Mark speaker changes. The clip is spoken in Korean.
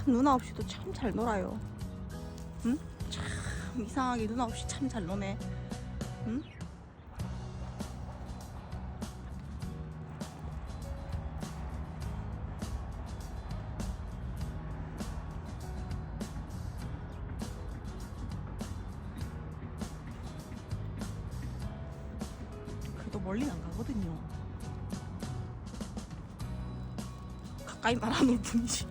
Speaker 1: 참 누나 없이도 참 잘 놀아요. 응? 참 이상하게 누나 없이 참 잘 노네. 응? 그래도 멀리 안 가거든요. 가까이만 안 올 뿐이지.